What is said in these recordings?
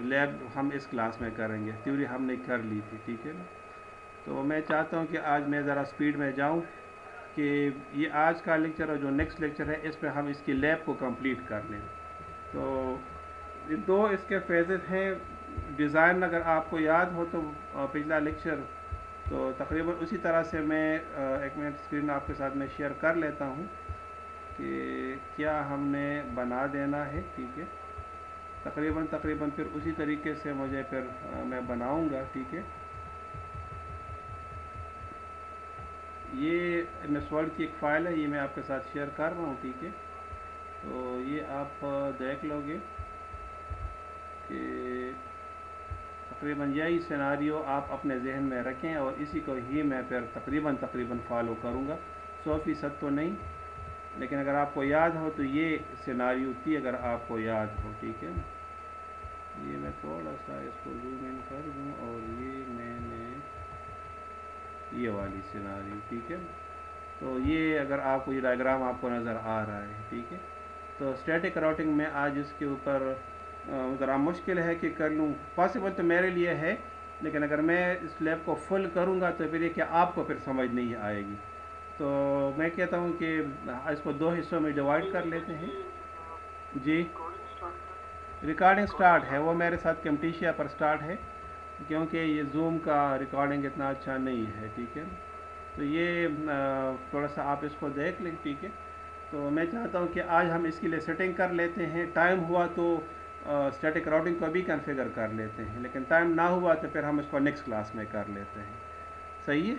Lab हम इस class में करेंगे, थ्योरी हमने कर ली थी, ठीक है ना। तो मैं चाहता हूँ कि आज मैं ज़रा स्पीड में जाऊँ कि ये आज का लेक्चर और जो नेक्स्ट लेक्चर है इस पर हम इसकी लैब को कंप्लीट कर लें। तो ये दो इसके फेजेस हैं। डिज़ाइन अगर आपको याद हो तो पिछला लेक्चर तो तकरीबन उसी तरह से मैं एक मिनट स्क्रीन आपके साथ में शेयर कर लेता हूँ कि क्या हमने बना देना है, ठीक है। तकरीबन फिर उसी तरीके से मुझे फिर मैं बनाऊँगा, ठीक है। ये एमएस वर्ड की एक फ़ाइल है, ये मैं आपके साथ शेयर कर रहा हूँ, ठीक है। तो ये आप देख लोगे कि तकरीबन यही सिनारियो आप अपने जहन में रखें और इसी को ही मैं फिर तकरीबन फॉलो करूँगा। 100% तो नहीं, लेकिन अगर आपको याद हो तो ये सिनारियो थी, अगर आपको याद हो, ठीक है। ये मैं थोड़ा सा इसको जूम इन कर दूँ और ये मैंने ये वाली सिनारियो, ठीक है। तो ये अगर आपको ये डायग्राम आपको नज़र आ रहा है, ठीक है। तो स्टैटिक राउटिंग में आज इसके ऊपर ज़रा मुश्किल है कि कर लूँ, पॉसिबल तो मेरे लिए है, लेकिन अगर मैं इस लैब को फुल करूँगा तो फिर ये कि आपको फिर समझ नहीं आएगी। तो मैं कहता हूँ कि इसको दो हिस्सों में डिवाइड कर लेते हैं। जी, रिकॉर्डिंग स्टार्ट है, वो मेरे साथ कैम्टेशिया पर स्टार्ट है, क्योंकि ये जूम का रिकॉर्डिंग इतना अच्छा नहीं है, ठीक है। तो ये थोड़ा सा आप इसको देख लें, ठीक है। तो मैं चाहता हूँ कि आज हम इसके लिए सेटिंग कर लेते हैं, टाइम हुआ तो स्टैटिक राउटिंग को भी कॉन्फ़िगर कर लेते हैं, लेकिन टाइम ना हुआ तो फिर हम इसको नेक्स्ट क्लास में कर लेते हैं, सही है।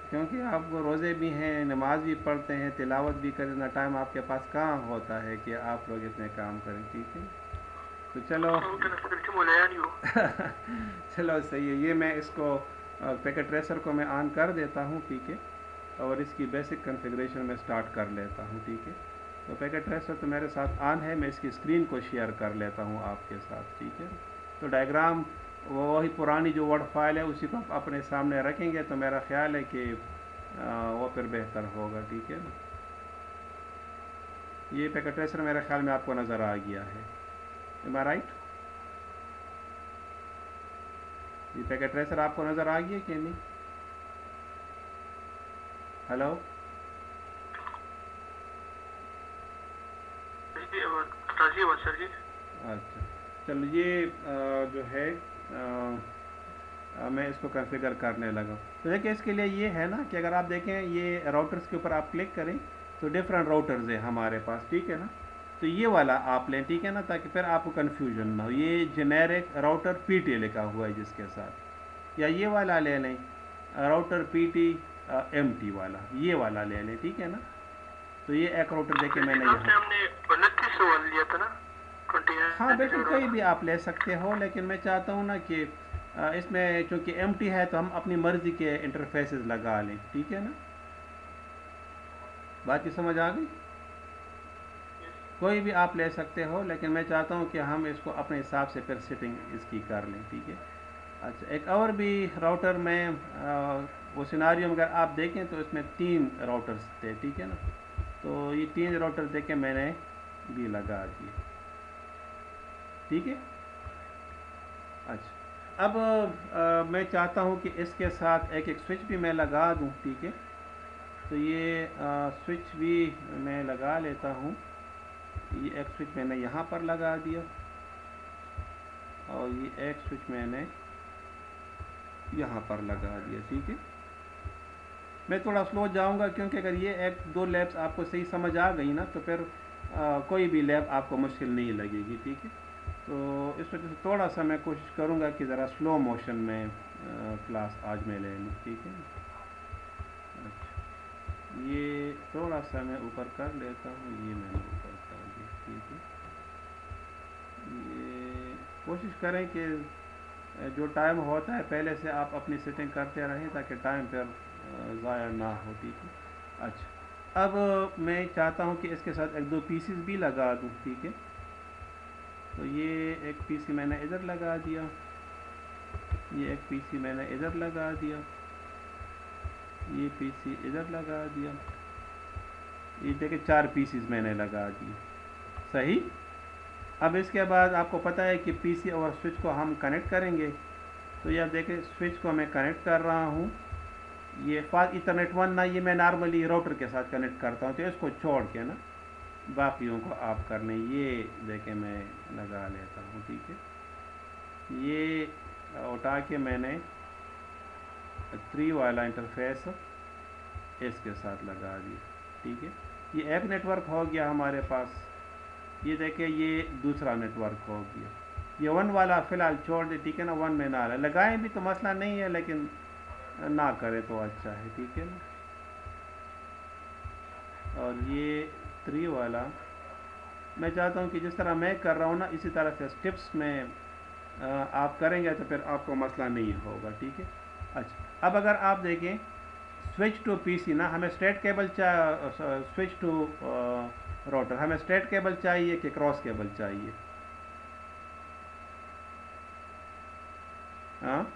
क्योंकि आप रोज़े भी हैं, नमाज भी पढ़ते हैं, तिलावत भी करें, ना टाइम आपके पास कहाँ होता है कि आप लोग इतने काम करें, ठीक है। तो चलो चलो सही है, ये मैं इसको पैकेट ट्रेसर को मैं ऑन कर देता हूँ, ठीक है। और इसकी बेसिक कॉन्फ़िगरेशन में स्टार्ट कर लेता हूँ, ठीक है। तो पैकेट ट्रेसर तो मेरे साथ ऑन है, मैं इसकी स्क्रीन को शेयर कर लेता हूँ आपके साथ, ठीक है। तो डायग्राम वही पुरानी जो वर्ड फाइल है उसी को आप अपने सामने रखेंगे तो मेरा ख्याल है कि वो फिर बेहतर होगा, ठीक है। ये पैकेट ट्रेसर मेरे ख्याल में आपको नज़र आ गया है, एम आई राइट। ये पैकेट ट्रेसर आपको नज़र आ गया कि नहीं? हेलो, अच्छा, चलो ये जो है मैं इसको कॉन्फ़िगर करने लगा। तो देखिए इसके लिए ये है ना कि अगर आप देखें ये राउटर्स के ऊपर आप क्लिक करें तो डिफरेंट राउटर्स हैं हमारे पास, ठीक है ना। तो ये वाला आप लें, ठीक है ना, ताकि फिर आपको कन्फ्यूजन ना हो। ये जेनेरिक राउटर पीटी लिखा हुआ है जिसके साथ, या ये वाला ले लें राउटर पीटी एमटी वाला, ये वाला ले लें, ठीक है ना। तो ये एक राउटर देखे मैंने यहाँ, लिया था ना, हाँ बिल्कुल कोई भी आप ले सकते हो, लेकिन मैं चाहता हूँ ना कि इसमें चूँकि एमटी है तो हम अपनी मर्ज़ी के इंटरफेसेस लगा लें, ठीक है ना। बात की समझ आ गई? कोई भी आप ले सकते हो, लेकिन मैं चाहता हूँ कि हम इसको अपने हिसाब से फिर सेटिंग इसकी कर लें, ठीक है। अच्छा, एक और भी राउटर में वो सिनारियो में अगर आप देखें तो इसमें 3 राउटर्स थे, ठीक है ना। तो ये 3 राउटर देके मैंने भी लगा दिए, ठीक है। अच्छा, अब मैं चाहता हूँ कि इसके साथ एक एक स्विच भी मैं लगा दूँ, ठीक है। तो ये स्विच भी मैं लगा लेता हूँ। ये एक स्विच मैंने यहाँ पर लगा दिया और ये एक स्विच मैंने यहाँ पर लगा दिया, ठीक है। मैं थोड़ा स्लो जाऊँगा क्योंकि अगर ये एक दो लैब्स आपको सही समझ आ गई ना तो फिर कोई भी लैब आपको मुश्किल नहीं लगेगी, ठीक है। तो इस वजह से थोड़ा सा मैं कोशिश करूँगा कि ज़रा स्लो मोशन में क्लास आज मैं ले लूँ, ठीक है। अच्छा, ये थोड़ा सा मैं ऊपर कर लेता हूँ, ये मैंने ऊपर कर दिया, ठीक है। ये कोशिश करें कि जो टाइम होता है पहले से आप अपनी सेटिंग करते रहें ताकि टाइम पर ज़ाया ना हो, ठीक है। अच्छा, अब मैं चाहता हूँ कि इसके साथ एक दो पीसीस भी लगा दूँ, ठीक है। तो ये एक पीसी मैंने इधर लगा दिया, ये एक पीसी मैंने इधर लगा दिया, ये पीसी इधर लगा दिया, ये देखिए 4 पीसीस मैंने लगा दिए, सही। अब इसके बाद आपको पता है कि पीसी और स्विच को हम कनेक्ट करेंगे। तो ये आप देखें, स्विच को मैं कनेक्ट कर रहा हूँ। ये फास्ट इथरनेट 1 ना, ये मैं नॉर्मली राउटर के साथ कनेक्ट करता हूँ, तो इसको छोड़ के ना बाकियों को आप करने, ये देखें मैं लगा लेता हूँ, ठीक है। ये उठा के मैंने 3 वाला इंटरफेस इसके साथ लगा दिया, ठीक है। ये एक नेटवर्क हो गया हमारे पास। ये देखें, ये दूसरा नेटवर्क हो गया। ये 1 वाला फ़िलहाल छोड़ दे, ठीक है ना, 1 में ना लगाएं भी तो मसला नहीं है, लेकिन ना करें तो अच्छा है, ठीक है ना। और ये 3 वाला मैं चाहता हूँ कि जिस तरह मैं कर रहा हूँ ना, इसी तरह से स्टेप्स में आप करेंगे तो फिर आपको मसला नहीं होगा, ठीक है। अच्छा, अब अगर आप देखें स्विच टू पीसी ना, हमें straight cable switch to router, हमें स्ट्रेट केबल चाहिए कि क्रॉस केबल चाहिए? हाँ,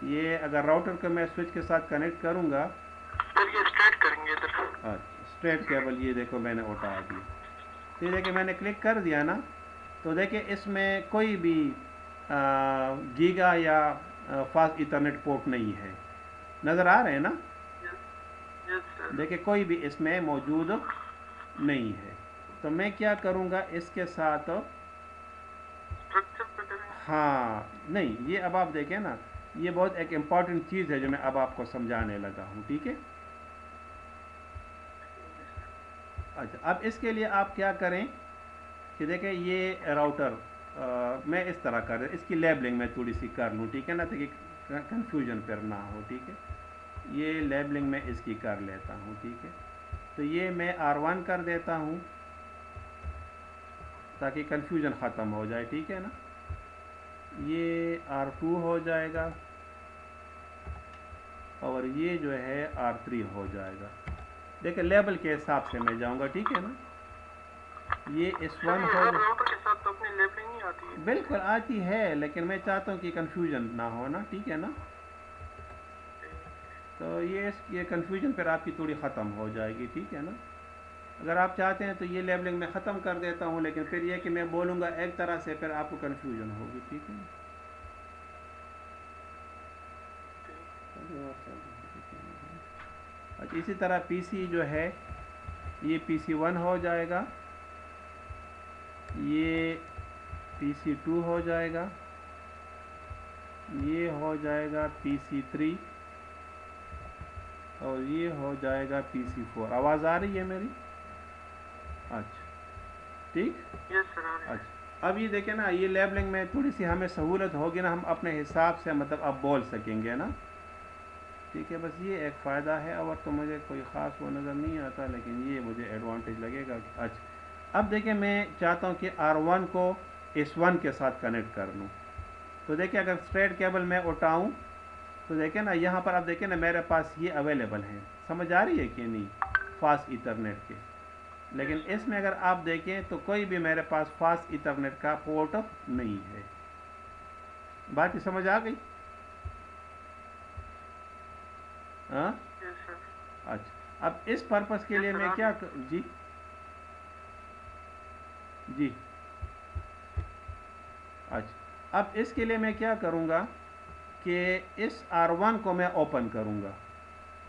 ये अगर राउटर को मैं स्विच के साथ कनेक्ट करूँगा, सर ये स्ट्रेट करेंगे इधर। स्ट्रेट केबल, ये देखो मैंने उठा दिया। तो ये देखिए मैंने क्लिक कर दिया ना, तो देखिए इसमें कोई भी गीगा या फास्ट इथरनेट पोर्ट नहीं है, नज़र आ रहे हैं ना। Yes sir. देखिए कोई भी इसमें मौजूद नहीं है। तो मैं क्या करूँगा इसके साथ, स्ट्रक्चर पे करेंगे। हाँ नहीं, ये अब आप देखें ना, ये बहुत एक इम्पॉर्टेंट चीज़ है जो मैं अब आपको समझाने लगा हूँ, ठीक है। अच्छा, अब इसके लिए आप क्या करें कि देखें ये राउटर मैं इस तरह कर, इसकी लेबलिंग मैं थोड़ी सी कर लूँ, ठीक है ना, ताकि कन्फ्यूजन फिर ना हो, ठीक है। ये लेबलिंग मैं इसकी कर लेता हूँ, ठीक है। तो ये मैं R1 कर देता हूँ ताकि कन्फ्यूजन ख़त्म हो जाए, ठीक है ना। ये R2 हो जाएगा और ये जो है R3 हो जाएगा। देखिए लेबल के हिसाब से मैं जाऊँगा, ठीक है ना। ये S1 हो जाए, राउटर के साथ तो अपनी लेबलिंग नहीं आती है। बिल्कुल आती है, लेकिन मैं चाहता हूँ कि कन्फ्यूजन ना हो ना, ठीक है ना। तो ये कन्फ्यूजन फिर आपकी थोड़ी ख़त्म हो जाएगी, ठीक है ना। अगर आप चाहते हैं तो ये लेबलिंग मैं ख़त्म कर देता हूँ, लेकिन फिर ये कि मैं बोलूँगा एक तरह से, फिर आपको कन्फ्यूजन होगी, ठीक है। अच्छा, इसी तरह पीसी जो है, ये PC1 हो जाएगा, ये PC2 हो जाएगा, ये हो जाएगा PC3 और ये हो जाएगा PC4। आवाज़ आ रही है मेरी? अच्छा, ठीक। Yes sir. अच्छा, अब ये देखें ना, ये लेबलिंग में थोड़ी सी हमें सहूलत होगी ना, हम अपने हिसाब से मतलब अब बोल सकेंगे ना, ठीक है। बस ये एक फ़ायदा है, और तो मुझे कोई ख़ास वो नज़र नहीं आता, लेकिन ये मुझे एडवांटेज लगेगा। अच्छा, अब देखिए मैं चाहता हूँ कि R1 को S1 के साथ कनेक्ट कर लूँ। तो देखिए अगर स्ट्रेट केबल मैं उठाऊँ तो देखिए ना, यहाँ पर आप देखिए ना, मेरे पास ये अवेलेबल हैं, समझ आ रही है कि नहीं, फास्ट इथरनेट के। लेकिन इसमें अगर आप देखें तो कोई भी मेरे पास फास्ट इथरनेट का पोर्ट नहीं है। बात ही समझ आ गई? हाँ, अच्छा, अब इस पर्पस के लिए मैं क्या जी जी, अच्छा, अब इसके लिए मैं क्या करूँगा कि इस R1 को मैं ओपन करूँगा।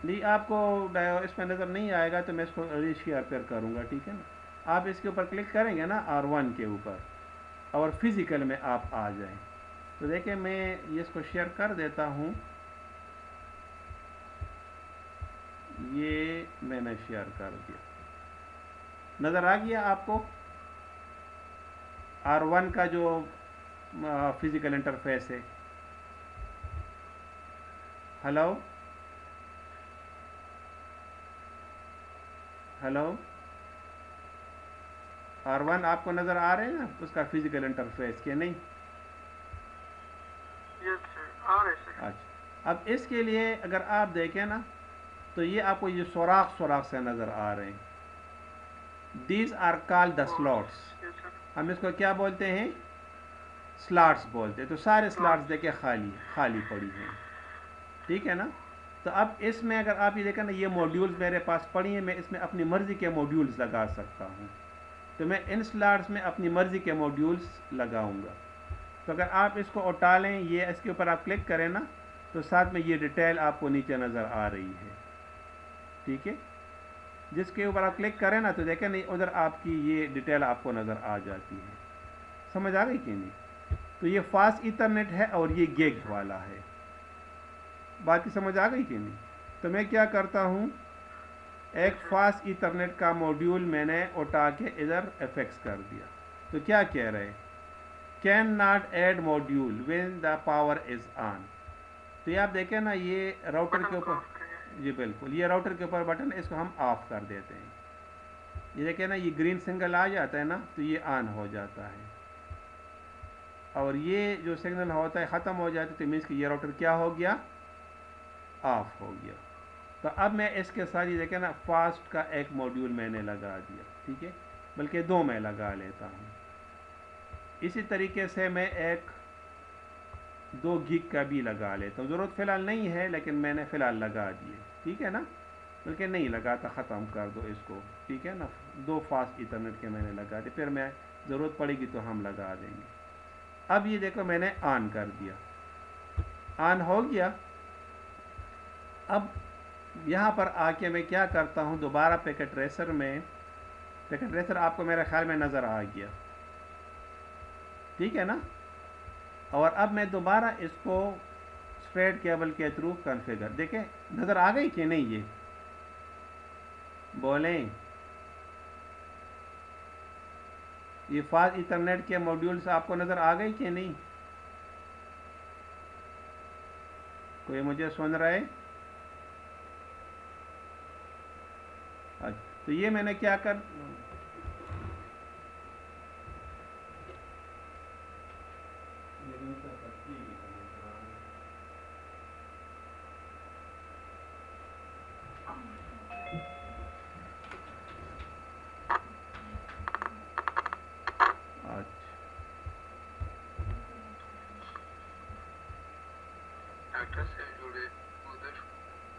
नहीं, आपको इसमें नज़र नहीं आएगा तो मैं इसको रीशेयर पर करूँगा, ठीक है ना। आप इसके ऊपर क्लिक करेंगे ना R1 के ऊपर, और फिज़िकल में आप आ जाएं। तो देखिए मैं ये इसको शेयर कर देता हूँ, ये मैंने शेयर कर दिया, नज़र आ गया आपको R1 का जो फिज़िकल इंटरफेस है। हेलो हेलो, R1 आपको नज़र आ रहे हैं ना, उसका फिज़िकल इंटरफेस के नहीं? यस सर, आ रहे सर। अच्छा, अब इसके लिए अगर आप देखें ना, तो ये आपको ये सुराख सुराख से नज़र आ रहे हैं। These are called the slots. हम इसको क्या बोलते हैं? स्लॉट्स बोलते हैं। तो सारे स्लॉट्स देखिए खाली खाली पड़ी हैं, ठीक है ना। तो अब इसमें अगर आप ये देखें ना, ये मॉड्यूल्स मेरे पास पड़ी हैं, मैं इसमें अपनी मर्ज़ी के मॉड्यूल्स लगा सकता हूँ। तो मैं इन स्लॉट्स में अपनी मर्ज़ी के मॉड्यूल्स लगाऊंगा। तो अगर आप इसको उठा लें, ये इसके ऊपर आप क्लिक करें ना, तो साथ में ये डिटेल आपको नीचे नज़र आ रही है। ठीक है, जिसके ऊपर आप क्लिक करें ना, तो देखें नहीं उधर आपकी ये डिटेल आपको नज़र आ जाती है। समझ आ गई कि नहीं? तो ये फास्ट ईथरनेट है और ये गिग वाला है। बाकी समझ आ गई कि नहीं? तो मैं क्या करता हूँ, एक फास्ट ईथरनेट का मॉड्यूल मैंने उठा के इधर एफेक्स कर दिया। तो क्या कह रहे हैं, can not add module when the power is on. तो ये आप देखें ना, ये राउटर के ऊपर, जी बिल्कुल, ये राउटर के ऊपर बटन है, इसको हम ऑफ कर देते हैं। ये देखें ना, ये ग्रीन सिग्नल आ जाता है ना, तो ये ऑन हो जाता है, और ये जो सिग्नल होता है ख़त्म हो जाता है, तो मीन्स कि ये राउटर क्या हो गया, ऑफ हो गया। तो अब मैं इसके साथ ये देखें ना, फास्ट का एक मॉड्यूल मैंने लगा दिया। ठीक है, बल्कि 2 मैं लगा लेता हूँ। इसी तरीके से मैं एक 2 गीग का भी लगा लेता हूँ। ज़रूरत फ़िलहाल नहीं है, लेकिन मैंने फ़िलहाल लगा दिए। ठीक है ना, बल्कि नहीं लगाता, ख़त्म कर दो इसको। ठीक है ना, 2 फास्ट ईथरनेट के मैंने लगा दिए, फिर मैं ज़रूरत पड़ेगी तो हम लगा देंगे। अब ये देखो मैंने ऑन कर दिया, ऑन हो गया। अब यहाँ पर आके मैं क्या करता हूँ, दोबारा पैकेट ट्रेसर में, पैकेट ट्रेसर आपको मेरे ख्याल में नज़र आ गया। ठीक है ना, और अब मैं दोबारा इसको स्ट्रेट केबल के थ्रू कॉन्फ़िगर, देखें नज़र आ गई कि नहीं, ये बोलें, ये फास्ट ईथरनेट के मॉड्यूल्स आपको नज़र आ गई कि नहीं? कोई मुझे सुन रहा है? तो ये मैंने क्या कर,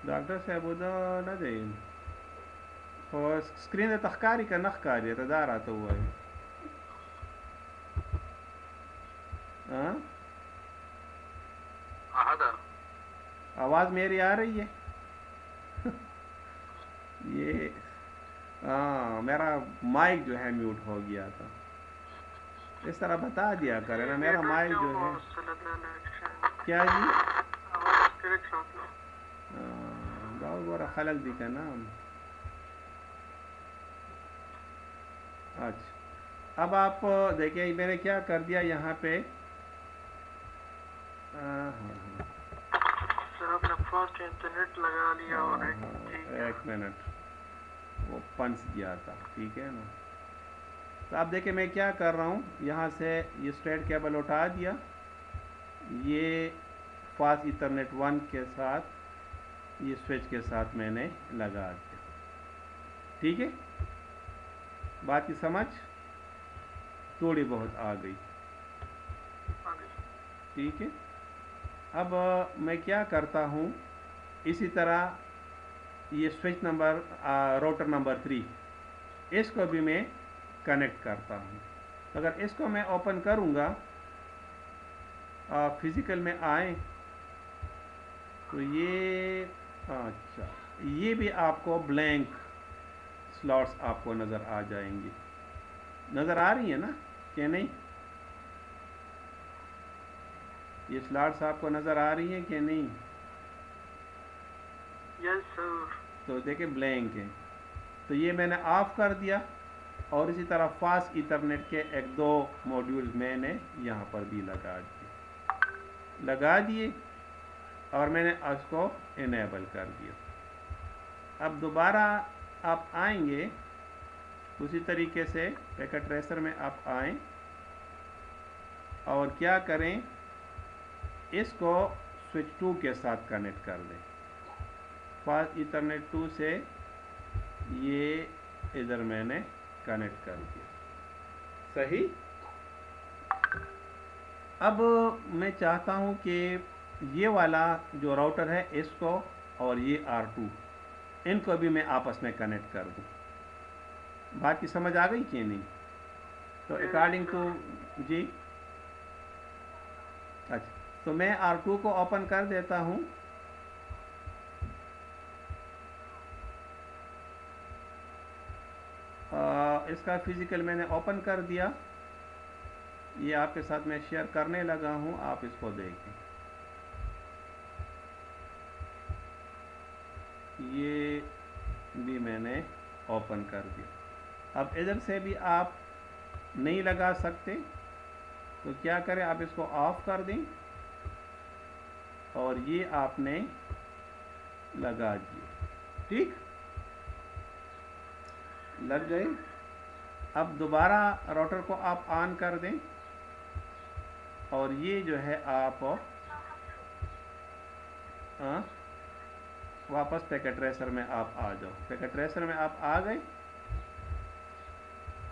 डॉक्टर साहब उधर न दें, और स्क्रीन तखकारी का नखकारी तदार आता हुआ है। हाँ, आवाज़ मेरी आ रही है? ये हाँ, मेरा माइक जो है म्यूट हो गया था। इस तरह बता दिया करें ना, मेरा माइक जो है। क्या जी? बहुत बड़ा खलल दिखा ना। अच्छा, अब आप देखिए मैंने क्या कर दिया यहाँ पे। आपने फास्ट इंटरनेट लगा लिया और एक मिनट, वो पंच दिया था। ठीक है ना, तो अब देखिए मैं क्या कर रहा हूँ, यहाँ से ये स्ट्रेट केबल उठा दिया, ये फास्ट ईथरनेट 1 के साथ ये स्विच के साथ मैंने लगा दिया। ठीक है, बात की समझ थोड़ी बहुत आ गई। ठीक है, अब मैं क्या करता हूँ, इसी तरह ये स्विच नंबर राउटर नंबर 3, इसको भी मैं कनेक्ट करता हूँ। अगर इसको मैं ओपन करूँगा, फिज़िकल में आए, तो ये अच्छा, ये भी आपको ब्लैंक स्लॉट्स आपको नज़र आ जाएंगी। नज़र आ रही है ना कि नहीं? ये स्लॉट्स आपको नज़र आ रही हैं कि नहीं? Yes sir. तो देखिए ब्लैंक है, तो ये मैंने ऑफ कर दिया, और इसी तरह फास्ट ईथरनेट के 1-2 मॉड्यूल मैंने यहाँ पर भी लगा दिए, और मैंने उसको इनेबल कर दिया। अब दोबारा आप आएंगे उसी तरीके से पैकेट ट्रेसर में आप आएँ, और क्या करें, इसको स्विच 2 के साथ कनेक्ट कर दें। फास्ट ईथरनेट 2 से ये इधर मैंने कनेक्ट कर दिया। सही। अब मैं चाहता हूँ कि ये वाला जो राउटर है, इसको और ये R2, इनको भी मैं आपस में कनेक्ट कर दूँ। बात की समझ आ गई कि नहीं? तो अकॉर्डिंग टू जी, अच्छा, तो मैं R2 को ओपन कर देता हूँ। इसका फिजिकल मैंने ओपन कर दिया, ये आपके साथ मैं शेयर करने लगा हूँ, आप इसको देखें। ये भी मैंने ओपन कर दिया। अब इधर से भी आप नहीं लगा सकते, तो क्या करें, आप इसको ऑफ कर दें और ये आपने लगा दिए। ठीक, लग गए। अब दोबारा राउटर को आप ऑन कर दें और ये जो है आप वापस पैकेट ट्रेसर में आप आ जाओ। पैकेट ट्रेसर में आप आ गए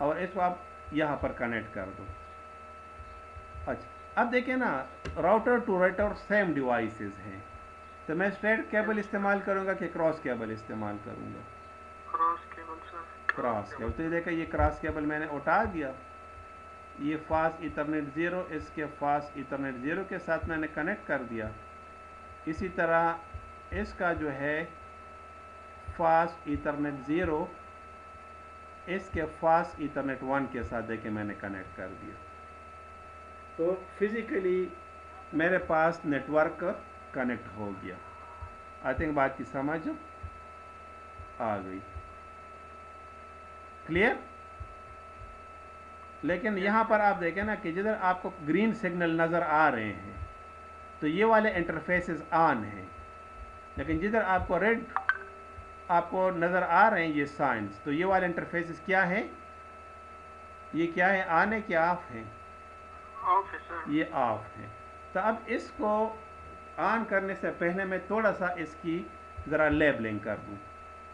और इसको आप यहाँ पर कनेक्ट कर दो। अच्छा, अब देखिए ना, router to router same devices हैं, तो मैं स्ट्रेट केबल इस्तेमाल करूँगा कि क्रॉस केबल इस्तेमाल करूँगा? Cross cable sir. Cross cable. तो ये देखिए, ये क्रॉस केबल मैंने उठा दिया, ये फास्ट इथरनेट 0 इसके फास्ट इथरनेट 0 के साथ मैंने कनेक्ट कर दिया। इसी तरह इसका जो है फास्ट इथरनेट 0 इसके फास्ट इथरनेट 1 के साथ देखिए मैंने कनेक्ट कर दिया। तो फिजिकली मेरे पास नेटवर्क कनेक्ट हो गया। आई थिंक बात की समझ आ गई, क्लियर? लेकिन यहाँ पर आप देखें ना कि जिधर आपको ग्रीन सिग्नल नज़र आ रहे हैं तो ये वाले इंटरफेसेस ऑन हैं, लेकिन जिधर आपको रेड आपको नज़र आ रहे हैं ये साइंस, तो ये वाले इंटरफेसेस क्या है, ये क्या है, ऑन है कि ऑफ है? ऑफ है सर। ये ऑफ है। तो अब इसको ऑन करने से पहले मैं थोड़ा सा इसकी ज़रा लेबलिंग कर दूँ।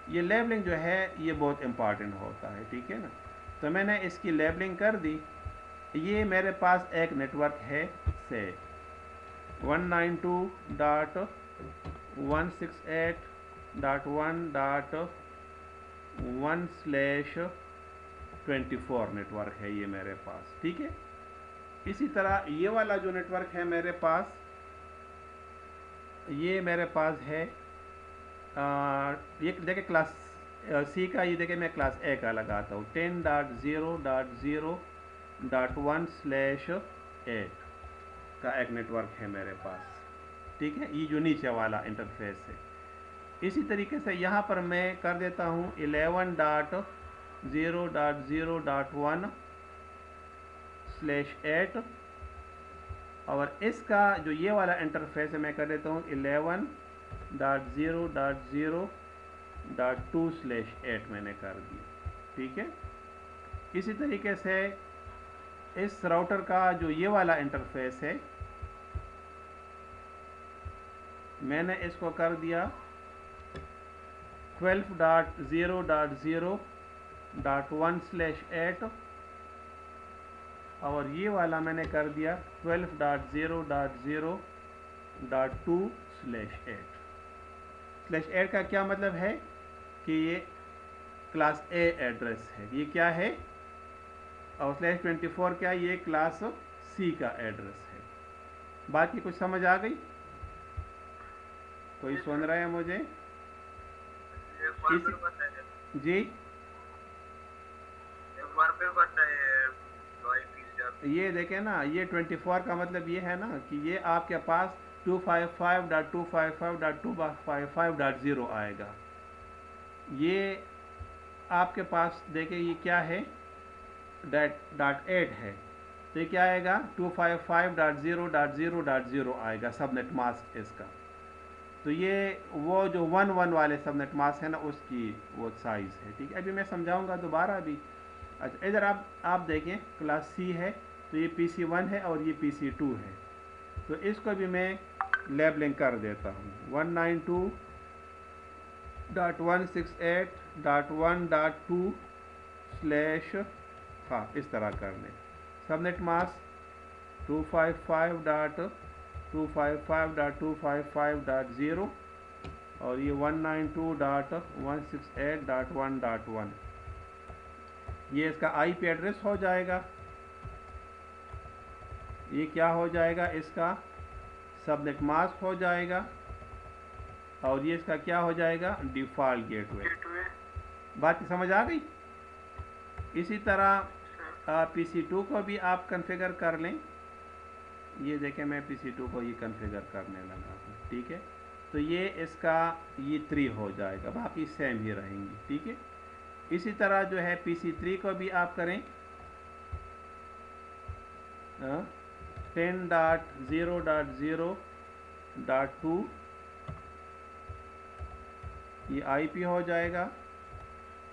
ये लेबलिंग जो है ये बहुत इम्पॉर्टेंट होता है, ठीक है ना? तो मैंने इसकी लेबलिंग कर दी। ये मेरे पास एक नेटवर्क है से 192.168.1.1/24 नेटवर्क है ये मेरे पास, ठीक है। इसी तरह ये वाला जो नेटवर्क है मेरे पास, ये मेरे पास है ये देखिए क्लास सी का, ये देखिए मैं क्लास ए का लगाता हूँ 10.0.0.1/8 का एक नेटवर्क है मेरे पास, ठीक है। ये जो नीचे वाला इंटरफेस है। इसी तरीके से यहाँ पर मैं कर देता हूँ 11.0.0.1/8 और इसका जो ये वाला इंटरफेस है मैं कर देता हूँ 11.0.0.2/8 मैंने कर दिया, ठीक है। इसी तरीके से इस राउटर का जो ये वाला इंटरफेस है मैंने इसको कर दिया 12.0.0.1/8 और ये वाला मैंने कर दिया 12.0.0.2/8। का क्या मतलब है कि ये क्लास ए एड्रेस है, ये क्या है, और /24 क्या, ये क्लास सी का एड्रेस है। बात की कुछ समझ आ गई? कोई सुन रहा है मुझे? जी, ये देखें ना, ये 24 का मतलब ये है ना कि ये आपके पास 255.255.255.0 आएगा। ये आपके पास देखें ये क्या है, .8 है, तो ये क्या आएगा 255.0.0.0 आएगा सबनेट मास्क इसका। तो ये वो जो 1 वाले सबनेट मास्क है ना उसकी वो साइज़ है, ठीक है। अभी मैं समझाऊंगा दोबारा भी। अच्छा, इधर आप देखें क्लास सी है, तो ये PC1 है और ये PC2 है, तो इसको भी मैं लेबलिंग कर देता हूँ 192.168.1.2/ हाँ, इस तरह कर लें। सबनेट मास्क 255.255.255.0 और ये 192.168.1.1, ये इसका IP एड्रेस हो जाएगा। ये क्या हो जाएगा, इसका सबनेट मास्क हो जाएगा, और ये इसका क्या हो जाएगा, डिफ़ॉल्ट गेटवे। गेटवे। बात समझ आ गई। इसी तरह सर PC2 को भी आप कॉन्फ़िगर कर लें। ये देखें, मैं PC2 को ये कॉन्फ़िगर करने लगा हूँ, ठीक है। तो ये इसका ये 3 हो जाएगा, बाकी सेम ही रहेंगी, ठीक है। इसी तरह जो है PC3 को भी आप करें 10.0.0.2, ये IP हो जाएगा।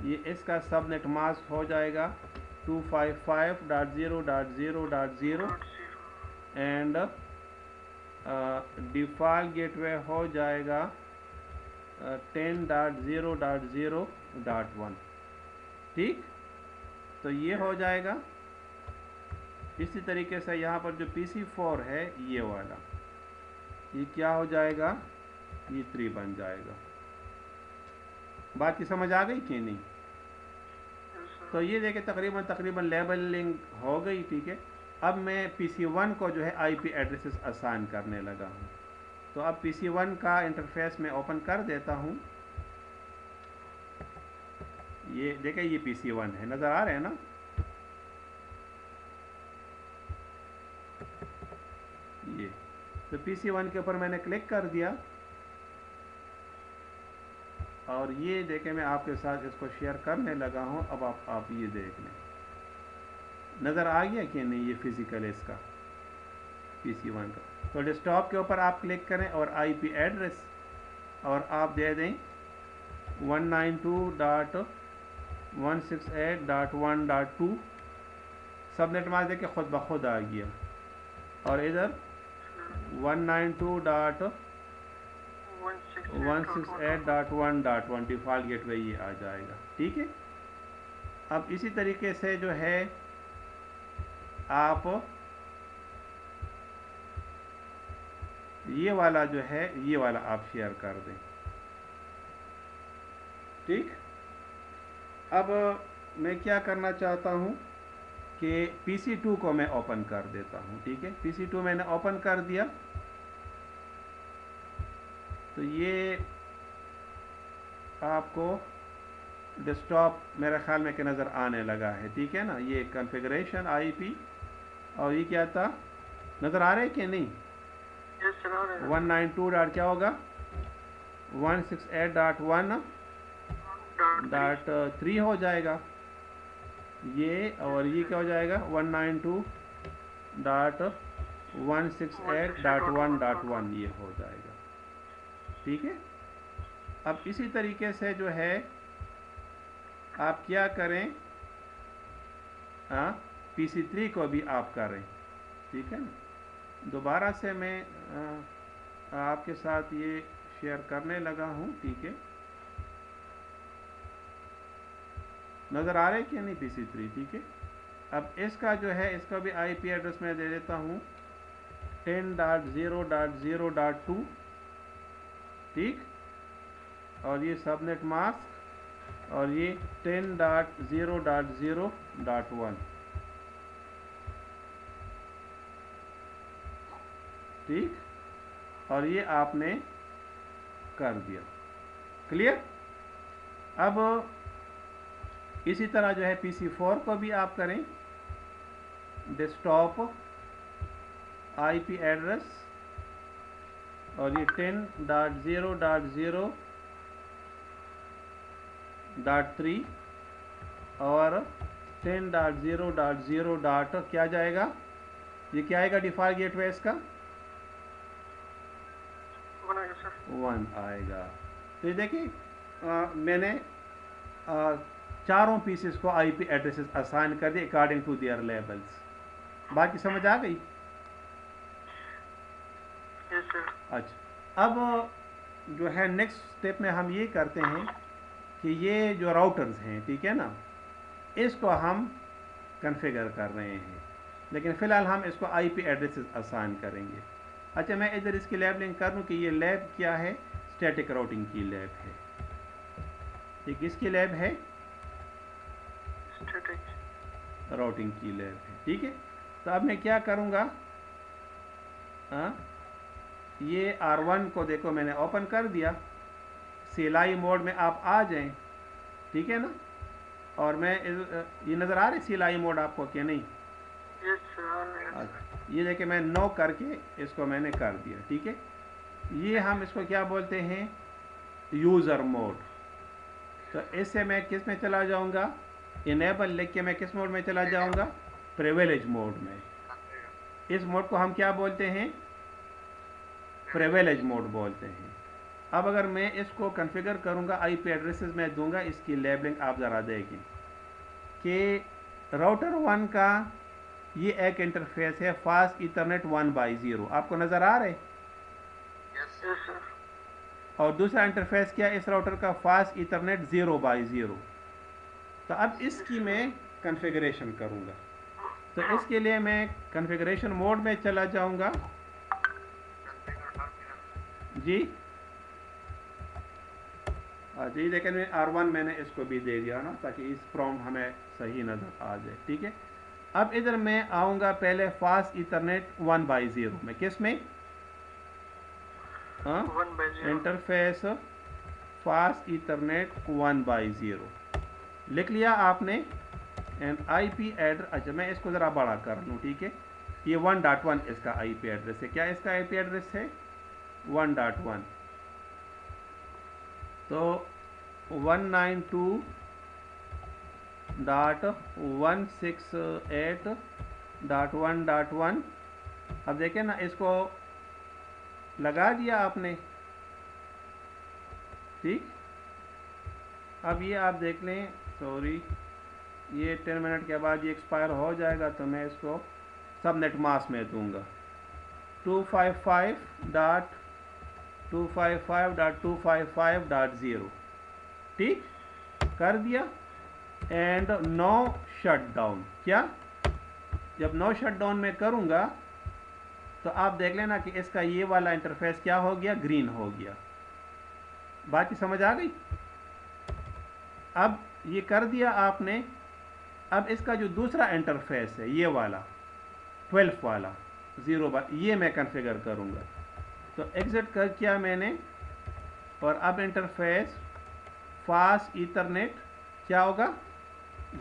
ये इसका सबनेट मास्क हो जाएगा 255.0.0.0 एंड डिफ़ॉल्ट गेटवे हो जाएगा 10.0.0.1, ठीक। तो ये हो जाएगा। इसी तरीके से यहाँ पर जो PC4 है ये वाला, ये क्या हो जाएगा, ये 3 बन जाएगा। बात की समझ आ गई कि नहीं। तो ये देखिए तकरीबन लेबलिंग हो गई, ठीक है। अब मैं PC1 को जो है IP एड्रेसेस असाइन करने लगा हूँ। तो अब PC1 का इंटरफेस मैं ओपन कर देता हूँ। ये देखिए, ये PC1 है, नज़र आ रहे हैं ना। ये तो PC1 के ऊपर मैंने क्लिक कर दिया, और ये देखें मैं आपके साथ इसको शेयर करने लगा हूँ। अब आप ये देख लें, नज़र आ गया कि नहीं ये फिज़िकल इसका PC1 का। तो डेस्कटॉप के ऊपर आप क्लिक करें और IP एड्रेस और आप दे दें 192.168.1.2। सबनेट मास्क देखिए खुद ब खुद आ गया, और इधर 192.168.1.1 डिफ़ॉल्ट गेटवे ये आ जाएगा, ठीक है। अब इसी तरीके से जो है आप ये वाला जो है, ये वाला आप शेयर कर दें, ठीक। अब मैं क्या करना चाहता हूँ कि PC2 को मैं ओपन कर देता हूँ, ठीक है। PC2 मैंने ओपन कर दिया, तो ये आपको डेस्कटॉप मेरे ख्याल में कि नज़र आने लगा है, ठीक है ना। ये कॉन्फ़िगरेशन IP, और ये क्या था, नज़र आ रहा है कि नहीं। 192 डॉट क्या होगा, 168.1.3 हो जाएगा ये, और ये क्या हो जाएगा 192.168.1.1 ये हो जाएगा, ठीक है। अब इसी तरीके से जो है आप क्या करें, PC3 को भी आप करें, ठीक है ना। दोबारा से मैं आपके साथ ये शेयर करने लगा हूँ, ठीक है। नज़र आ रहा है कि नहीं PC3, ठीक है। अब इसका जो है, इसका भी IP एड्रेस मैं दे देता हूँ 10.0.0.2, ठीक। और ये सबनेट मास्क, और ये 10.0.0.1, ठीक। और ये आपने कर दिया, क्लियर। अब इसी तरह जो है PC4 को भी आप करें, डेस्कटॉप IP एड्रेस, और ये 10.0.0.3 और 10.0.0. क्या जाएगा, ये क्या आएगा डिफ़ॉल्ट गेटवे इसका 1 आएगा। तो ये देखिए मैंने चारों पीसेस को IP एड्रेसेस असाइन कर दिए अकॉर्डिंग टू देयर लेबल्स। बाकी समझ आ गई। अच्छा, अब जो है नेक्स्ट स्टेप में हम ये करते हैं कि ये जो राउटर्स हैं, ठीक है ना, इसको हम कॉन्फ़िगर कर रहे हैं, लेकिन फ़िलहाल हम इसको IP एड्रेसेस असाइन करेंगे। अच्छा, मैं इधर इसकी लेबलिंग कर दूँ कि ये लैब क्या है, स्टैटिक राउटिंग की लैब है। ये किसकी लैब है, स्टैटिक राउटिंग की लैब है, ठीक है। तो अब मैं क्या करूँगा, ये R1 को देखो मैंने ओपन कर दिया। CLI मोड में आप आ जाएं, ठीक है ना। और मैं ये नज़र आ रही CLI मोड आपको कि नहीं? Yes sir. ये देखिए मैं नो करके इसको मैंने कर दिया, ठीक है। ये हम इसको क्या बोलते हैं? User mode. तो इससे मैं किस में चला जाऊंगा? इनेबल लिख के मैं किस मोड में चला जाऊंगा? प्रिविलेज मोड में। इस मोड को हम क्या बोलते हैं? प्रिविलेज मोड बोलते हैं। अब अगर मैं इसको कॉन्फ़िगर करूंगा, IP एड्रेसेस में दूंगा, इसकी लेबलिंग आप ज़रा देखें कि राउटर 1 का ये एक इंटरफेस है फास्ट ईथरनेट 1/0, आपको नज़र आ रहा है? Yes sir. और दूसरा इंटरफेस क्या है इस राउटर का? Fast Ethernet 0/0। तो अब इसकी मैं कॉन्फ़िगरेशन करूंगा। तो इसके लिए मैं कॉन्फ़िगरेशन मोड में चला जाऊंगा जी। जी लेकिन मैं R1 मैंने इसको भी दे दिया ना, ताकि इस प्रॉम्प्ट हमें सही नज़र आ जाए, ठीक है। अब इधर मैं आऊँगा पहले फास्ट ईथरनेट 1/0 में। किस में? 1/0 इंटरफेस फास्ट ईथरनेट 1/0 लिख लिया आपने। एंड IP एड्रेस, अच्छा मैं इसको ज़रा बड़ा कर लूँ, ठीक है। ये 1.1 इसका IP एड्रेस है। क्या इसका IP एड्रेस है? 1.1। तो 192.168.1.1। अब देखें ना, इसको लगा दिया आपने, ठीक। अब ये आप देख लें, सॉरी ये 10 मिनट के बाद ये एक्सपायर हो जाएगा, तो मैं इसको सबनेट मास्क में दूंगा 255.255.255.0, ठीक कर दिया। And no shutdown. क्या? जब नो शटडाउन में करूंगा तो आप देख लेना कि इसका ये वाला इंटरफेस क्या हो गया? ग्रीन हो गया। बात की समझ आ गई? अब ये कर दिया आपने। अब इसका जो दूसरा इंटरफेस है ये वाला 12 वाला 0, ये मैं कॉन्फ़िगर करूंगा। तो एग्जिट कर किया मैंने, और अब इंटरफेस फास्ट ईथरनेट क्या होगा?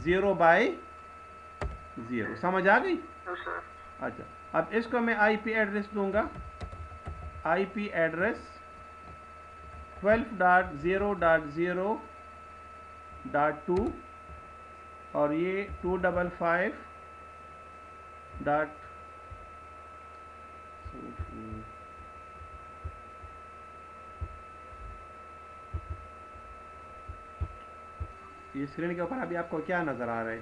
0/0। समझ आ गई? सर। अच्छा, अब इसको मैं IP एड्रेस दूंगा। IP एड्रेस 12.0.0.2 और ये 255. ये स्क्रीन के ऊपर अभी आपको क्या नज़र आ रहा है?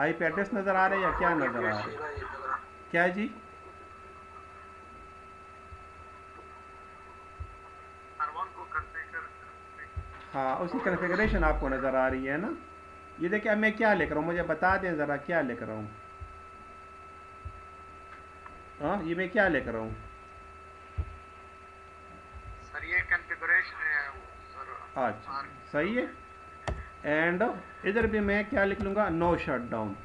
IP एड्रेस नज़र आ रहा है या क्या नज़र आ रहा है? क्या जी? हाँ, उसकी कॉन्फ़िगरेशन आपको नज़र आ रही है ना। ये देखिए अब मैं क्या लिख रहा हूँ, मुझे बता दें ज़रा क्या लिख रहा हूँ। हाँ, ये मैं क्या लिख रहा हूँ? सर ये कॉन्फ़िगरेशन है सर। अच्छा, सही है। एंड इधर भी मैं क्या लिख लूँगा? नो शटडाउन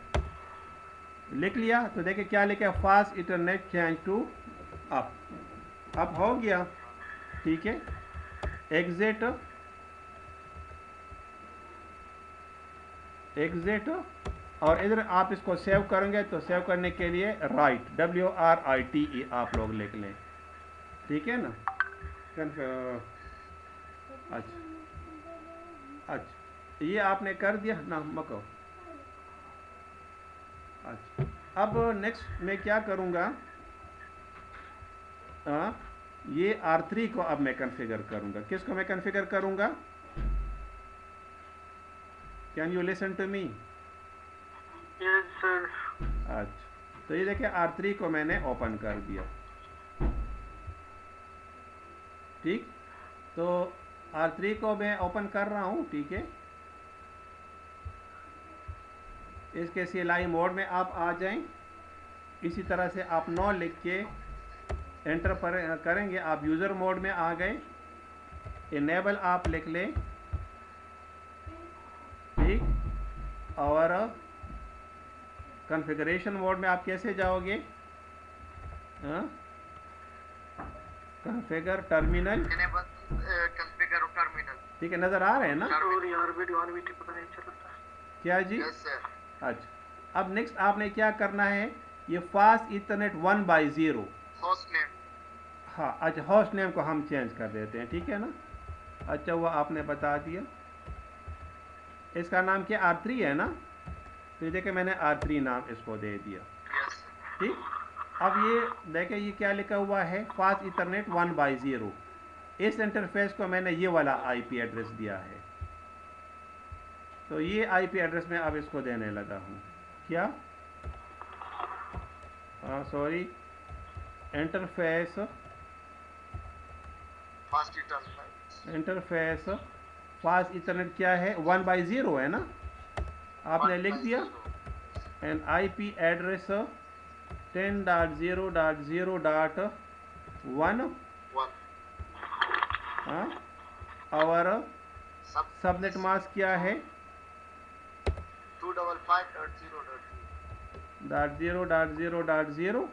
लिख लिया। तो देखिए क्या लिखा? Fast internet change to up. अब हो गया, ठीक है। एग्जिट, एग्जिट, और इधर आप इसको सेव करेंगे तो सेव करने के लिए राइट, WRITE आप लोग लिख लें, ठीक है ना। अच्छा अच्छा, ये आपने कर दिया ना मको। अच्छा, अब नेक्स्ट मैं क्या करूँगा? ये R3 को अब मैं कॉन्फ़िगर करूँगा। किसको मैं कॉन्फ़िगर करूँगा? Can you listen to me? Yes sir. अच्छा, तो ये देखिए R3 को मैंने ओपन कर दिया, ठीक। तो R3 को मैं ओपन कर रहा हूँ, ठीक है। इसके CLI मोड में आप आ जाएं। इसी तरह से आप नो लिख के एंटर पर करेंगे, आप यूज़र मोड में आ गए। इनेबल आप लिख लें, ठीक। और कॉन्फ़िगरेशन मोड में आप कैसे जाओगे? Configure terminal, configure terminal. ठीक है, नज़र आ रहे हैं ना? क्या जी? Yes sir. अच्छा, अब नेक्स्ट आपने क्या करना है, ये फास्ट इथरनेट 1/0, होस्ट नेम। हाँ अच्छा, होस्ट नेम को हम चेंज कर देते हैं, ठीक है ना? अच्छा, वो आपने बता दिया। इसका नाम क्या R3 है ना? तो ये देखिए मैंने R3 नाम इसको दे दिया, यस ठीक। अब ये देखिए ये क्या लिखा हुआ है, फास्ट इथरनेट 1/0। इस इंटरफेस को मैंने ये वाला IP एड्रेस दिया है, तो ये IP एड्रेस में अब इसको देने लगा हूँ। क्या? Sorry, interface fast Ethernet. Interface fast Ethernet क्या है, 1/0 है ना? आपने लिख दिया। एंड IP एड्रेस 10.0.0.1 और सबनेट मास्क क्या है, 255.0.0.0,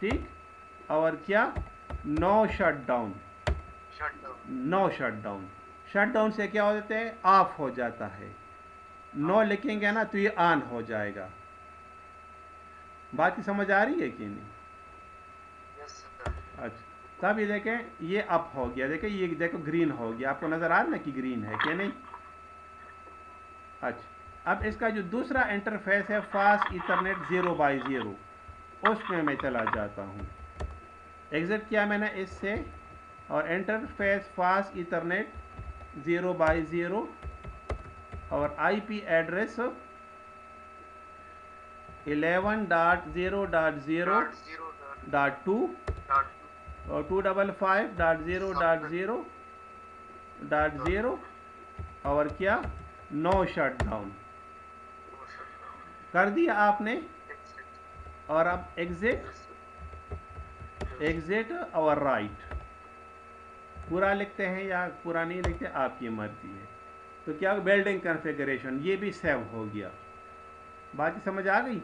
ठीक। और क्या, no shutdown. No shutdown, shutdown से क्या हो जाता है, ऑफ हो जाता है। नो लिखेंगे ना तो ये ऑन हो जाएगा। बात की समझ आ रही है कि नहीं? अच्छा, तब ये देखें ये अप हो गया, देखें ये देखो ग्रीन हो गया, आपको नज़र आ रहा ना कि ग्रीन है कि नहीं? अच्छा, अब इसका जो दूसरा इंटरफेस है फास्ट इथरनेट 0/0, उसमें मैं चला जाता हूँ। एग्जिट किया मैंने इससे, और इंटरफेस फास्ट इथरनेट 0/0 और IP एड्रेस 11.0.0.2 और 255.0.0.0 और क्या, नो शटडाउन कर दिया आपने। और अब एग्जिट और राइट, पूरा लिखते हैं या पूरा नहीं लिखते, आपकी मर्जी है। तो क्या बिल्डिंग कॉन्फ़िगरेशन ये भी सेव हो गया। बाकी समझ आ गई?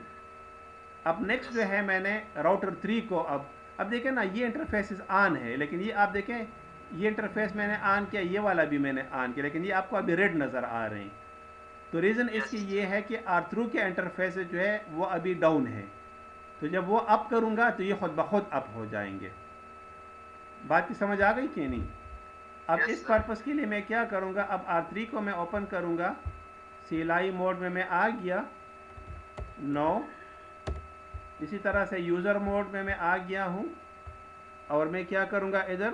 अब नेक्स्ट जो है मैंने राउटर 3 को अब देखें ना, ये इंटरफेसेस ऑन है, लेकिन ये आप देखें ये इंटरफेस मैंने ऑन किया, ये वाला भी मैंने ऑन किया, लेकिन ये आपको अभी रेड नज़र आ रहे हैं। तो रीज़न इसकी ये है कि R3 के इंटरफेस जो है वो अभी डाउन है, तो जब वो अप करूँगा तो ये खुद ब खुद अप हो जाएंगे। बात की समझ आ गई कि नहीं? अब इस पर्पस के लिए मैं क्या करूँगा, अब R3 को मैं ओपन करूँगा, CLI मोड में मैं आ गया, नो। इसी तरह से यूज़र मोड में मैं आ गया हूँ, और मैं क्या करूँगा इधर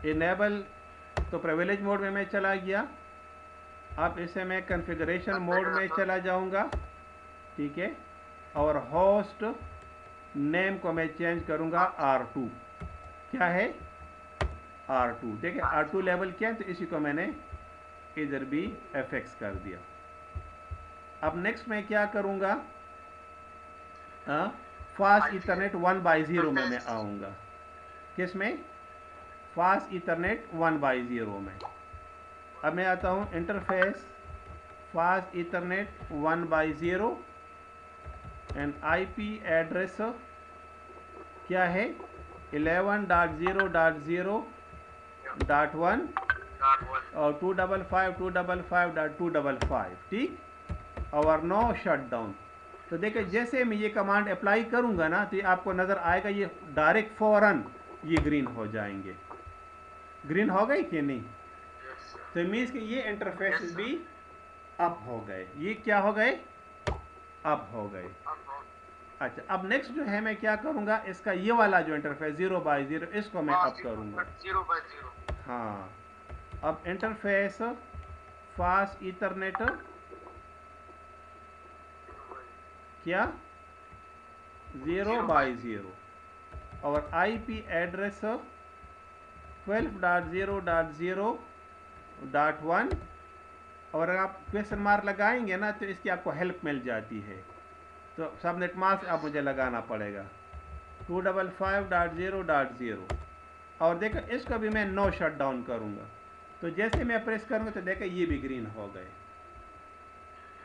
इनेबल, तो प्रिविलेज मोड में मैं चला गया। अब इसे मैं कॉन्फ़िगरेशन मोड में चला जाऊँगा, ठीक है। और होस्ट नेम को मैं चेंज करूँगा R2। क्या है, R2, देखिए R2 लेवल क्या है, तो इसी को मैंने इधर भी FX कर दिया। अब नेक्स्ट मैं क्या करूँगा, फास्ट इथरनेट 1/0 में मैं आऊँगा। किस में, फास्ट इथरनेट 1/0 में। अब मैं आता हूँ interface fast Ethernet 1/0 and IP address क्या है, 11.0.0.1 और 255.255.255, ठीक। और नो शटडाउन। तो देखिए जैसे मैं ये कमांड अप्लाई करूँगा ना, तो ये आपको नज़र आएगा, ये डायरेक्ट फ़ौरन ये ग्रीन हो जाएंगे। ग्रीन हो गई कि नहीं? तो मीन्स कि ये इंटरफेस भी अप हो गए। ये क्या हो गए, अप हो गए। अच्छा, अब नेक्स्ट जो है मैं क्या करूँगा, इसका ये वाला जो इंटरफेस 0/0 इसको मैं अप करूँगा। 0/0। हाँ, अब इंटरफेस फास्ट इथरनेट क्या, 0/0 और IP एड्रेस 12.0.0.1। और अगर आप क्वेश्चन मार्क लगाएंगे ना तो इसकी आपको हेल्प मिल जाती है, तो सबनेट मास्क आप मुझे लगाना पड़ेगा 255.0.0। और देखो इसको भी मैं नो शट डाउन करूँगा, तो जैसे मैं प्रेस करूँगा तो देखो ये भी ग्रीन हो गए।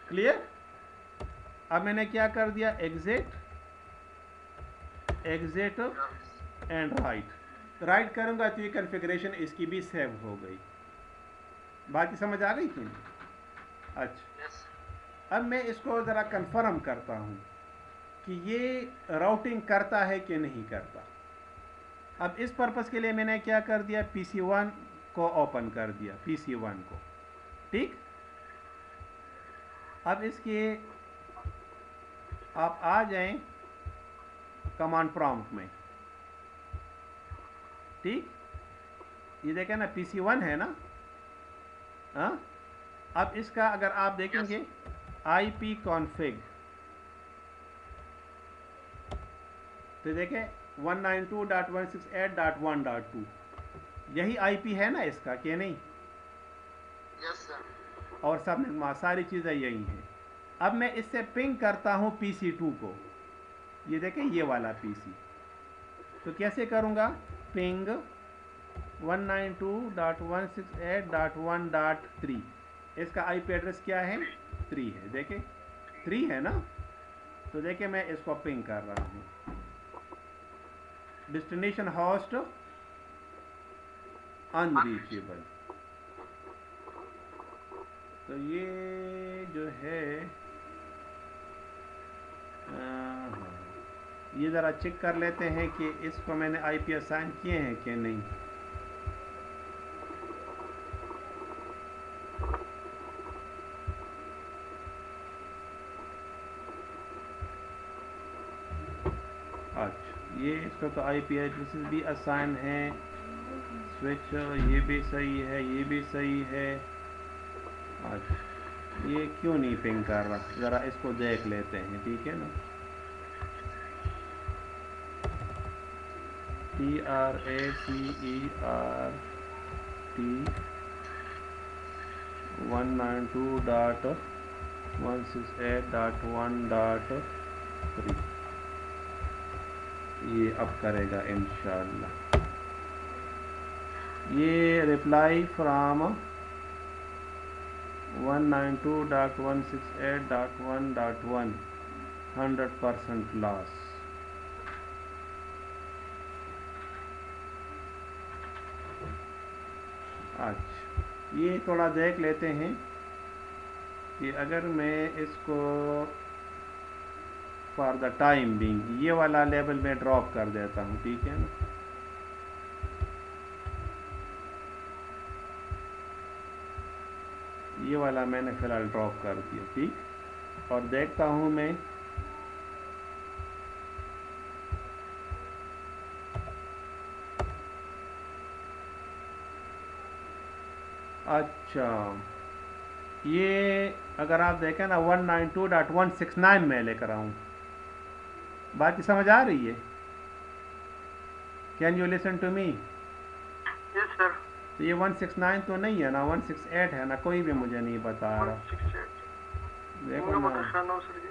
क्लियर? अब मैंने क्या कर दिया, एग्जिट एंड राइट करूंगा तो ये कॉन्फ़िगरेशन इसकी भी सेव हो गई। बात की समझ आ गई कि नहीं? अच्छा, यस अब मैं इसको ज़रा कंफर्म करता हूँ कि ये राउटिंग करता है कि नहीं करता। अब इस पर्पस के लिए मैंने क्या कर दिया, PC1 को ओपन कर दिया, PC1 को, ठीक। अब इसके आप आ जाएं कमांड प्रॉम्प्ट में, ठीक। ये देखें ना PC1 है ना, हाँ। अब इसका अगर आप देखेंगे IP config, तो देखें 192.168.1.2 यही IP है ना इसका, कि नहीं? Yes sir. और सब सारी चीज़ें यही हैं। अब मैं इससे पिंग करता हूँ PC2 को, ये देखें ये वाला PC, तो कैसे करूँगा, पिंग 192.168.1.3, इसका IP एड्रेस क्या है, 3 है, देखें 3 है ना। तो देखें मैं इसको पिंग कर रहा हूँ, डेस्टिनेशन होस्ट अनरीचेबल। तो ये जो है ये ज़रा चेक कर लेते हैं कि इसको मैंने IP असाइन किए हैं कि नहीं। अच्छा, ये इसका तो IP एड्रेसेस भी असाइन है, स्विच ये भी सही है, ये भी सही है। अच्छा, ये क्यों नहीं पिंग कर रहा, ज़रा इसको देख लेते हैं, ठीक है ना। TRACERT 192.168.1.3 ये अब करेगा इंशाल्लाह। ये रिप्लाई फ्रॉम 192.168.1.1 100% लॉस। अच्छा, ये थोड़ा देख लेते हैं कि अगर मैं इसको फॉर द टाइम बीइंग ये वाला लेवल में ड्रॉप कर देता हूँ, ठीक है ना। ये वाला मैंने फ़िलहाल ड्रॉप कर दिया, ठीक। और देखता हूँ मैं, अच्छा ये अगर आप देखें ना 192.169 में लेकर आऊँ, बात की समझ आ रही है? Can you listen to me? Yes sir. तो ये 169 तो नहीं है ना, 168 है ना, कोई भी मुझे नहीं बता रहा। 168 देखो ना, सर जी।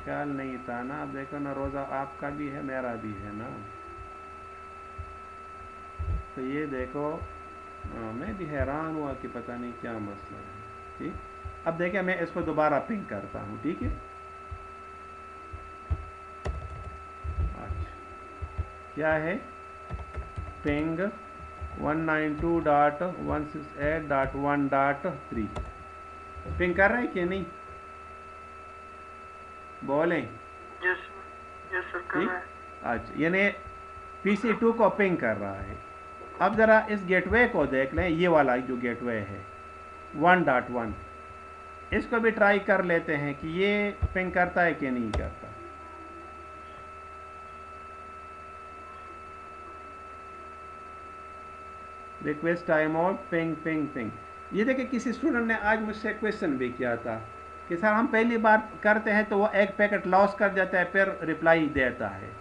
ख्याल नहीं था ना। अब देखो ना, रोज़ा आपका भी है मेरा भी है ना, तो ये देखो मैं भी हैरान हुआ कि पता नहीं क्या मसला है, ठीक। अब देखिए मैं इसको दोबारा पिंग करता हूँ, ठीक है। अच्छा, क्या है, पिंग 192.168.1.3 पिंग कर रहे हैं कि नहीं, बोलें। यस सर कर रहे हैं। अच्छा, यानी PC2 को पिंग कर रहा है। अब ज़रा इस गेटवे को देख लें, ये वाला जो गेटवे है 1.1, इसको भी ट्राई कर लेते हैं कि ये पिंग करता है कि नहीं करता। Request time out, ping ping ping. ये देखिए किसी स्टूडेंट ने आज मुझसे क्वेश्चन भी किया था कि सर हम पहली बार करते हैं तो वो एक पैकेट लॉस कर जाता है, फिर रिप्लाई देता है।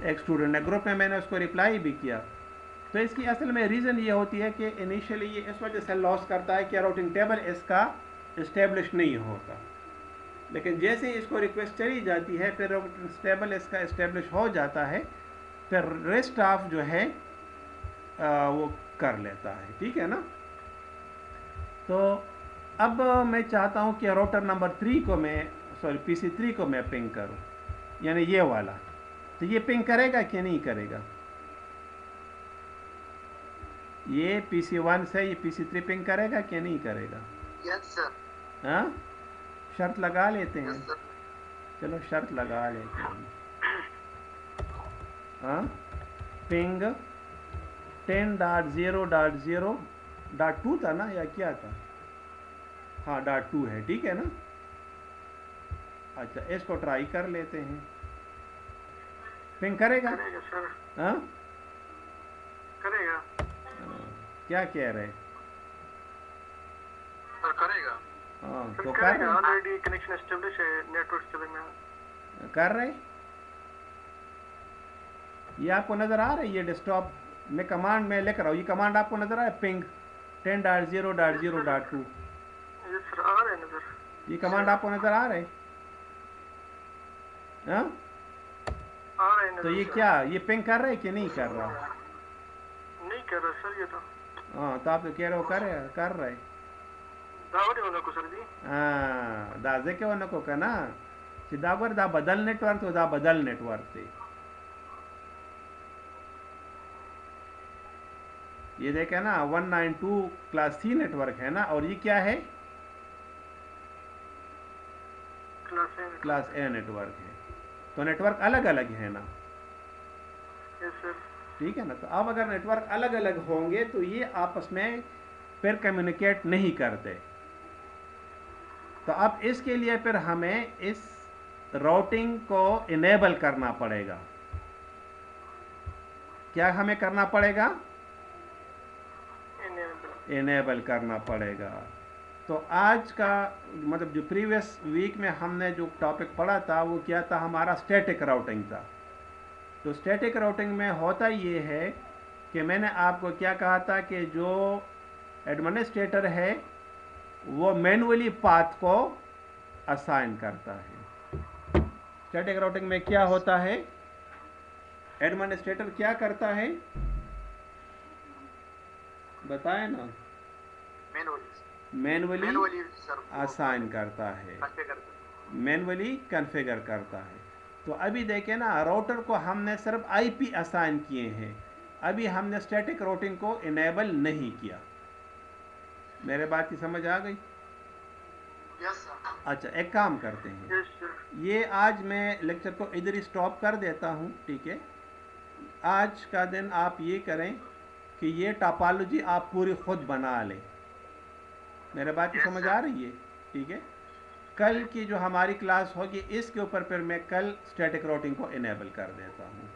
एक स्टूडेंट ने ग्रुप में, मैंने उसको रिप्लाई भी किया। तो इसकी असल में रीज़न ये होती है कि इनिशियली ये इस वजह से लॉस करता है कि राउटिंग टेबल इसका इस्टेब्लिश नहीं होता, लेकिन जैसे इसको रिक्वेस्ट चली जाती है फिर राउटिंग टेबल इसका इस्टेब्लिश हो जाता है, फिर रेस्ट ऑफ जो है वो कर लेता है, ठीक है ना। तो अब मैं चाहता हूँ कि राउटर नंबर 3 को मैं सॉरी PC3 को मैं पिंग करूं, यानी ये वाला, तो ये पिंग करेगा कि नहीं करेगा? ये PC1 से ये PC3 पिंग करेगा कि नहीं करेगा? Yes sir. हाँ, शर्त लगा लेते हैं। Yes sir. चलो शर्त लगा लेते हैं। हाँ, पिंग 10.0.0.2 था ना, या क्या था? हाँ, .2 है, ठीक है ना? अच्छा, इसको ट्राई कर लेते हैं। पिंग करेगा? करेगा सर। हाँ, करेगा क्या कह रहे? सर, करेगा। हाँ, सर तो कर करेगा, रहे ऑलरेडी कनेक्शन एस्टेब्लिश है नेटवर्क से में। कर रहे ये आपको नज़र आ रहा है? ये डेस्कटॉप में कमांड में लिख रहा हूँ, ये कमांड आपको नज़र आ रहा है? पिंग 10.0.0.2, यस सर, आ रहा है नजर। ये कमांड आपको नज़र आ रहा है? हाँ, आ रहा है नजर। तो ये क्या, ये पिंग कर रहे कि नहीं कर रहा? नहीं कर रहा सर ये तो। हाँ, तो आप तो कह रहे हो कर रहे। दावरी होने को सर जी। हाँ, दाजे के होने को कहना दावर दा बदल नेटवर्क तो दा बदल नेटवर्क थे। ये देखे ना 192 क्लास C नेटवर्क है ना, और ये क्या है? क्लास A नेटवर्क है। तो नेटवर्क अलग अलग है ना? Yes sir. ठीक है ना? तो अब अगर नेटवर्क अलग अलग होंगे तो ये आपस में फिर कम्युनिकेट नहीं करते। तो अब इसके लिए फिर हमें इस राउटिंग को इनेबल करना पड़ेगा। क्या हमें करना पड़ेगा? इनेबल करना पड़ेगा। तो आज का मतलब जो प्रीवियस वीक में हमने जो टॉपिक पढ़ा था वो क्या था? हमारा स्टैटिक राउटिंग था। तो स्टैटिक राउटिंग में होता ये है कि मैंने आपको क्या कहा था कि जो एडमिनिस्ट्रेटर है वो मैन्युअली पाथ को असाइन करता है। स्टैटिक राउटिंग में क्या होता है? एडमिनिस्ट्रेटर क्या करता है, बताएं ना? मैन्युअली असाइन करता है, मैन्युअली कॉन्फ़िगर करता है। तो अभी देखें ना, राउटर को हमने सिर्फ IP असाइन किए हैं, अभी हमने स्टैटिक राउटिंग को इनेबल नहीं किया। मेरे बात की समझ आ गई? Yes sir. अच्छा, एक काम करते हैं, यस सर। ये आज मैं लेक्चर को इधर ही स्टॉप कर देता हूँ, ठीक है? आज का दिन आप ये करें कि ये टोपोलॉजी आप पूरी खुद बना लें। मेरे बात की समझ आ रही है? ठीक है, कल की जो हमारी क्लास होगी इसके ऊपर फिर मैं कल स्टैटिक राउटिंग को इनेबल कर देता हूँ।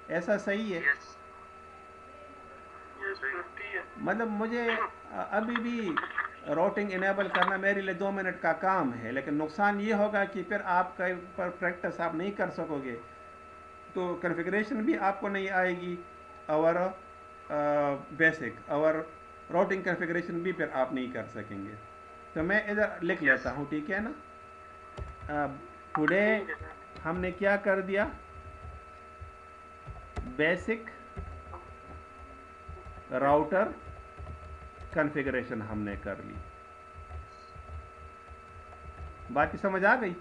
ऐसा सही है? मतलब मुझे अभी भी राउटिंग इनेबल करना मेरे लिए 2 मिनट का काम है, लेकिन नुकसान ये होगा कि फिर आपका पर प्रैक्टिस आप नहीं कर सकोगे, तो कॉन्फ़िगरेशन भी आपको नहीं आएगी और बेसिक और राउटिंग कॉन्फ़िगरेशन भी फिर आप नहीं कर सकेंगे। तो मैं इधर लिख लेता हूँ, ठीक है ना? टुडे हमने क्या कर दिया? बेसिक राउटर कॉन्फ़िगरेशन हमने कर ली। बात की समझ आ गई?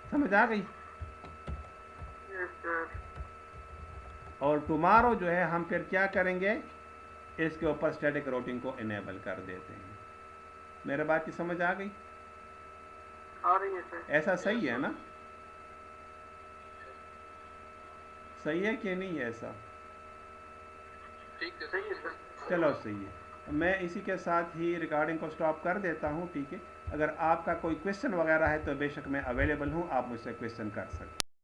समझ आ गई? और टुमारो जो है हम फिर क्या करेंगे, इसके ऊपर स्टैटिक राउटिंग को इनेबल कर देते हैं। मेरे बात की समझ आ गई? आ रही है सर। ऐसा सही है ना? सही है कि नहीं ऐसा? ठीक है, सही है सर। चलो सही है। मैं इसी के साथ ही रिकॉर्डिंग को स्टॉप कर देता हूँ, ठीक है? अगर आपका कोई क्वेश्चन वगैरह है तो बेशक मैं अवेलेबल हूँ, आप मुझसे क्वेश्चन कर सकते हैं।